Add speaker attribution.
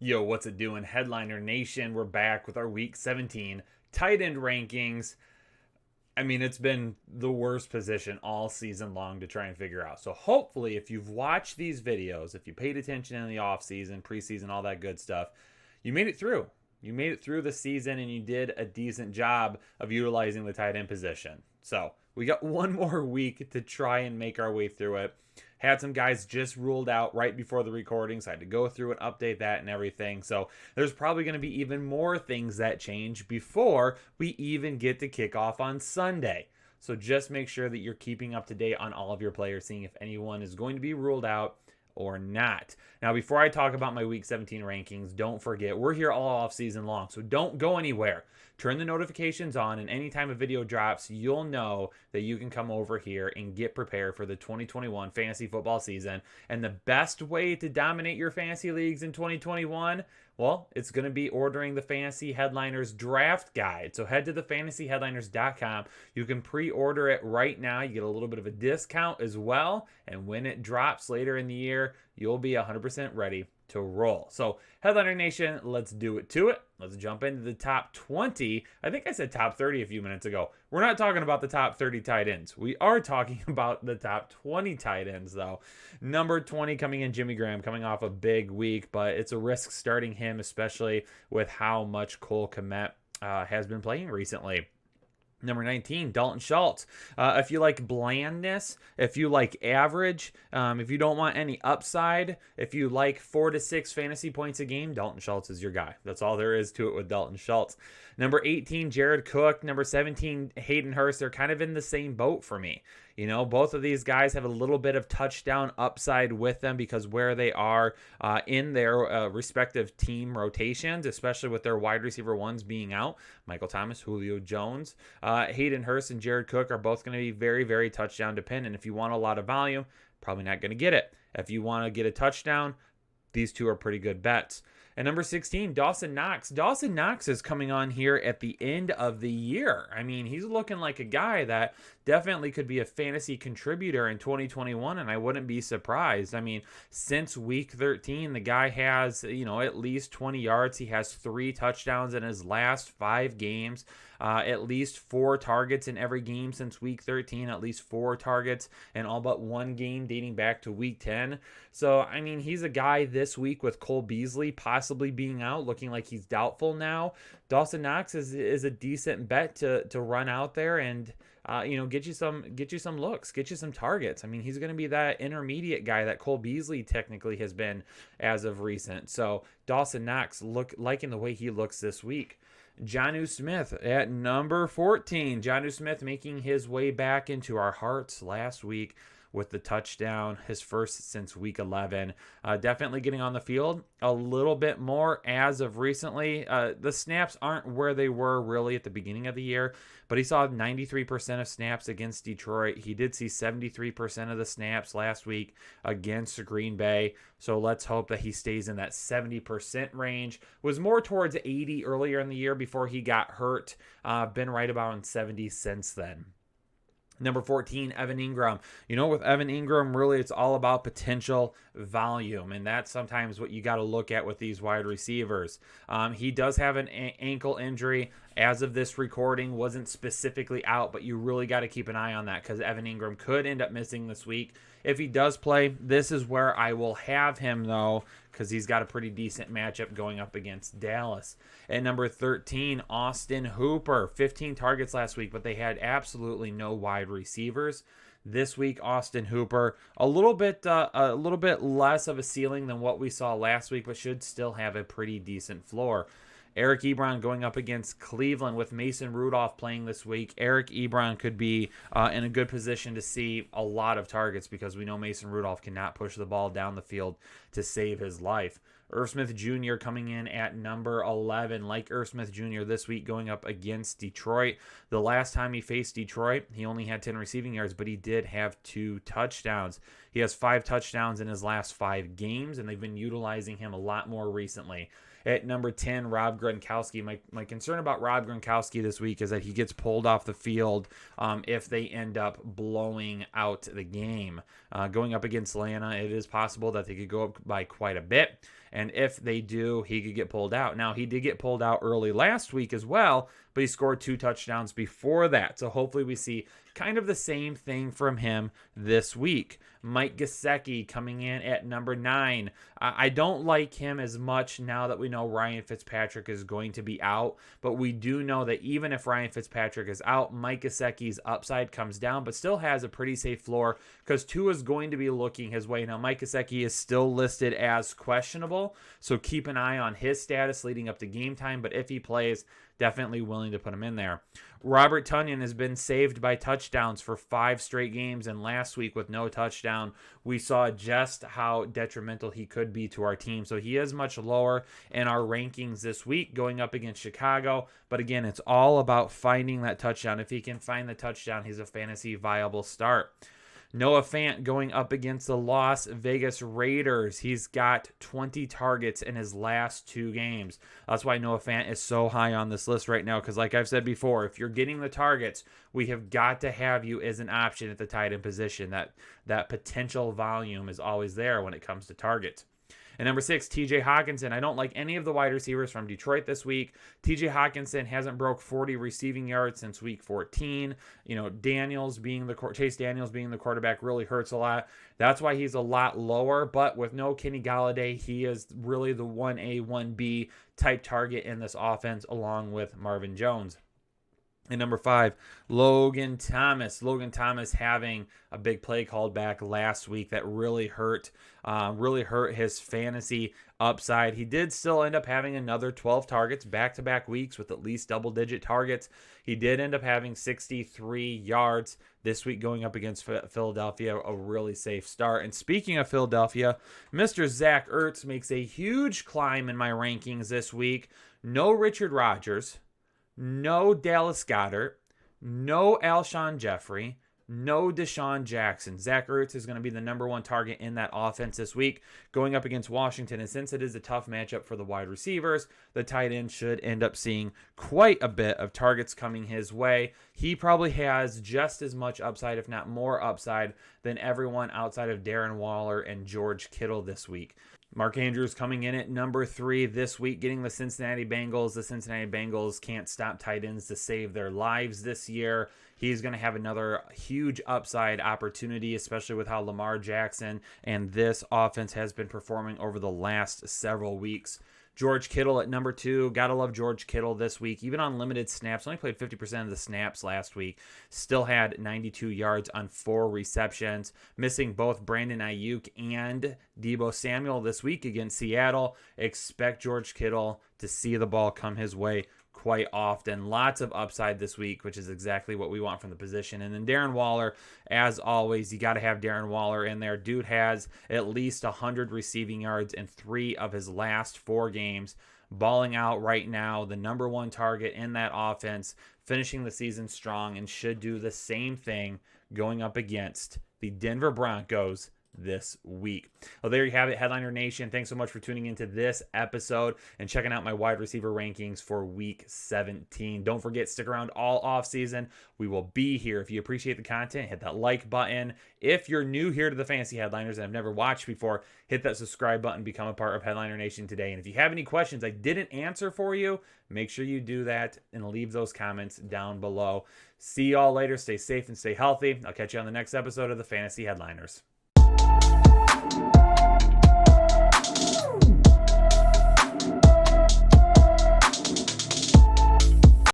Speaker 1: Yo, what's it doing? Headliner Nation, we're back with our week 17 tight end rankings. I mean, it's been the worst position all season long to try and figure out. So hopefully, if you've watched these videos, if you paid attention in the offseason, preseason, all that good stuff, you made it through. You made it through the season and you did a decent job of utilizing the tight end position. So we got one more week to try and make our way through it. Had some guys just ruled out right before the recording, so I had to go through and update that and everything. So there's probably going to be even more things that change before we even get to kick off on Sunday. So just make sure that you're keeping up to date on all of your players, seeing if anyone is going to be ruled out or not. Now, before I talk about my week 17 rankings, don't forget, we're here all off season long, so don't go anywhere. Turn the notifications on, and anytime a video drops, you'll know that you can come over here and get prepared for the 2021 fantasy football season. And the best way to dominate your fantasy leagues in 2021, well, it's going to be ordering the Fantasy Headliners Draft Guide. So head to thefantasyheadliners.com. You can pre-order it right now. You get a little bit of a discount as well. And when it drops later in the year, you'll be 100% ready to roll. So Headliner Nation, let's do it to it. Let's jump into the top 20. I think I said top 30 a few minutes ago. We're not talking about the top 30 tight ends. We are talking about the top 20 tight ends, though. Number 20 coming in, Jimmy Graham, coming off a big week, but it's a risk starting him, especially with how much Cole Kmet has been playing recently. Number 19, Dalton Schultz. If you like blandness, if you like average, if you don't want any upside, if you like 4 to 6 fantasy points a game, Dalton Schultz is your guy. That's all there is to it with Dalton Schultz. Number 18, Jared Cook. Number 17, Hayden Hurst. They're kind of in the same boat for me. You know, both of these guys have a little bit of touchdown upside with them because where they are in their respective team rotations, especially with their wide receiver ones being out, Michael Thomas, Julio Jones, Hayden Hurst, and Jared Cook are both going to be very, very touchdown dependent. If you want a lot of volume, probably not going to get it. If you want to get a touchdown, these two are pretty good bets. And number 16, Dawson Knox. Dawson Knox is coming on here at the end of the year. I mean, he's looking like a guy that definitely could be a fantasy contributor in 2021, and I wouldn't be surprised. I mean, since week 13, the guy has, at least 20 yards. He has 3 touchdowns in his last 5 games. At least 4 targets in every game since week 13, at least 4 targets in all but 1 game dating back to week 10. So, I mean, he's a guy this week with Cole Beasley possibly being out, looking like he's doubtful now. Dawson Knox is a decent bet to run out there and get you some looks, get you some targets. I mean, he's going to be that intermediate guy that Cole Beasley technically has been as of recent. So Dawson Knox, liking the way he looks this week. Jonnu Smith at number 14. Jonnu Smith making his way back into our hearts last week with the touchdown, his first since week 11. Definitely getting on the field a little bit more as of recently. The snaps aren't where they were really at the beginning of the year, but he saw 93% of snaps against Detroit. He did see 73% of the snaps last week against Green Bay. So let's hope that he stays in that 70% range. Was more towards 80 earlier in the year before he got hurt. Been right about in 70 since then. Number 14, Evan Engram. With Evan Engram, really it's all about potential volume, and that's sometimes what you got to look at with these wide receivers. He does have an ankle injury. As of this recording, wasn't specifically out, but you really got to keep an eye on that because Evan Engram could end up missing this week. If he does play, this is where I will have him, though, because he's got a pretty decent matchup going up against Dallas. At number 13, Austin Hooper. 15 targets last week, but they had absolutely no wide receivers. This week, Austin Hooper, a little bit less of a ceiling than what we saw last week, but should still have a pretty decent floor. Eric Ebron going up against Cleveland with Mason Rudolph playing this week. Eric Ebron could be in a good position to see a lot of targets because we know Mason Rudolph cannot push the ball down the field to save his life. Irv Smith Jr. coming in at number 11. Like Irv Smith Jr. this week going up against Detroit. The last time he faced Detroit, he only had 10 receiving yards, but he did have 2 touchdowns. He has 5 touchdowns in his last 5 games, and they've been utilizing him a lot more recently. At number 10, Rob Gronkowski. My concern about Rob Gronkowski this week is that he gets pulled off the field if they end up blowing out the game. Going up against Atlanta, it is possible that they could go up by quite a bit. And if they do, he could get pulled out. Now, he did get pulled out early last week as well, but he scored 2 touchdowns before that. So hopefully we see kind of the same thing from him this week. Mike Gesicki coming in at number 9. I don't like him as much now that we know Ryan Fitzpatrick is going to be out, but we do know that even if Ryan Fitzpatrick is out, Mike Gesicki's upside comes down, but still has a pretty safe floor because Tua is going to be looking his way. Now, Mike Gesicki is still listed as questionable, so keep an eye on his status leading up to game time, but if he plays, definitely willing to put him in there. Robert Tonyan has been saved by touchdowns for 5 straight games, and last week with no touchdown, we saw just how detrimental he could be to our team. So he is much lower in our rankings this week going up against Chicago. But again, it's all about finding that touchdown. If he can find the touchdown, he's a fantasy viable start. Noah Fant going up against the Las Vegas Raiders. He's got 20 targets in his last 2 games. That's why Noah Fant is so high on this list right now, because like I've said before, if you're getting the targets, we have got to have you as an option at the tight end position. That potential volume is always there when it comes to targets. And number 6, TJ Hawkinson. I don't like any of the wide receivers from Detroit this week. TJ Hawkinson hasn't broke 40 receiving yards since week 14. You know, Chase Daniels being the quarterback really hurts a lot. That's why he's a lot lower. But with no Kenny Golladay, he is really the 1A, 1B type target in this offense along with Marvin Jones. And number 5, Logan Thomas. Logan Thomas having a big play called back last week that really hurt his fantasy upside. He did still end up having another 12 targets back-to-back weeks with at least double-digit targets. He did end up having 63 yards this week going up against Philadelphia, a really safe start. And speaking of Philadelphia, Mr. Zach Ertz makes a huge climb in my rankings this week. No Richard Rodgers. No Dallas Goedert, no Alshon Jeffrey, no Deshaun Jackson. Zach Ertz is going to be the number 1 target in that offense this week going up against Washington. And since it is a tough matchup for the wide receivers, the tight end should end up seeing quite a bit of targets coming his way. He probably has just as much upside, if not more upside, than everyone outside of Darren Waller and George Kittle this week. Mark Andrews coming in at number 3 this week, getting the Cincinnati Bengals. The Cincinnati Bengals can't stop tight ends to save their lives this year. He's going to have another huge upside opportunity, especially with how Lamar Jackson and this offense has been performing over the last several weeks. George Kittle at number 2. Gotta love George Kittle this week. Even on limited snaps, only played 50% of the snaps last week. Still had 92 yards on 4 receptions. Missing both Brandon Ayuk and Deebo Samuel this week against Seattle. Expect George Kittle to see the ball come his way quite often. Lots of upside this week, which is exactly what we want from the position. And then Darren Waller, as always, you got to have Darren Waller in there. Dude has at least 100 receiving yards in 3 of his last 4 games. Balling out right now, the number 1 target in that offense, finishing the season strong, and should do the same thing going up against the Denver Broncos this week. Well, there you have it, Headliner Nation. Thanks so much for tuning into this episode and checking out my wide receiver rankings for week 17. Don't forget, stick around all off season. We will be here. If you appreciate the content, hit that like button. If you're new here to the Fantasy Headliners and have never watched before, hit that subscribe button, become a part of Headliner Nation today. And if you have any questions I didn't answer for you, make sure you do that and leave those comments down below. See y'all later. Stay safe and stay healthy. I'll catch you on the next episode of the Fantasy Headliners.